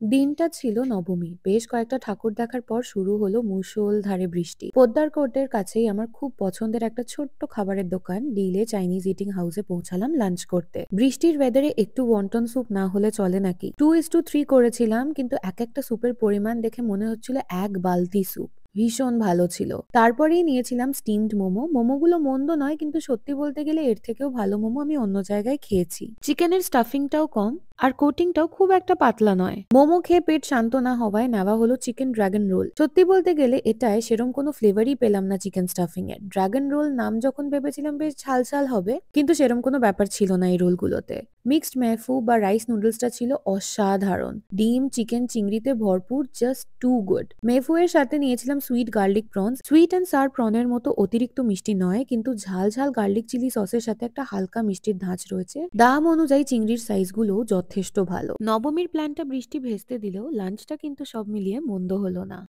দিনটা ছিল নবমী। বেশ কয়েকটা ঠাকুর দেখার পর শুরু হলো মুষলধারে বৃষ্টি। পোদ্দার কোর্টের কাছেই আমার খুব পছন্দের একটা ছোট্ট খাবারের দোকান ডিলে চাইনিজ ইটিং হাউসে পৌঁছালাম লাঞ্চ করতে। বৃষ্টির ওয়েদারে একটু ওয়ন্টন স্যুপ না হলে চলে নাকি? 2:3 করেছিলাম, কিন্তু এক একটা স্যুপের পরিমাণ দেখে মনে হচ্ছিল এক বালতি স্যুপ। ভীষণ ভালো ছিল। তারপরেই নিয়েছিলাম স্টিমড মোমো। মোমোগুলো মন্দ নয়, কিন্তু সত্যি বলতে গেলে এর থেকেও ভালো মোমো আমি অন্য জায়গায় খেয়েছি। চিকেনের স্টাফিংটাও কম, আর কোটিংটাও খুব একটা পাতলা নয়। মোমো খেয়ে পেট শান্ত না হওয়ায় নেওয়া হলো চিকেন ড্রাগন রোল। সত্যি বলতে গেলে এটায় সেরম কোনো ফ্লেভারই পেলাম না চিকেন স্টাফিং এর। ড্রাগন রোল নাম যখন ভেবেছিলাম বেশ ঝাল ঝাল হবে, কিন্তু সেরম কোনো ব্যাপার ছিল না এই রোলগুলোতে। মিক্সড মেফু বা রাইস নুডলসটা ছিল অসাধারণ। ডিম, চিকেন, চিংড়িতে ভরপুর, জাস্ট টু গুড। মেফু এর সাথে নিয়েছিলাম sweet garlic prawns. Sweet and sour প্রনের মতো অতিরিক্ত মিষ্টি নয়, কিন্তু ঝাল ঝাল গার্লিক চিলি সসের সাথে একটা হালকা মিষ্টির ধাঁচ রয়েছে। দাম অনুযায়ী চিংড়ির সাইজগুলো যথেষ্ট ভালো। নবমীর প্ল্যানটা বৃষ্টি ভেস্তে দিলেও লাঞ্চটা কিন্তু সব মিলিয়ে মন্দ হলো না।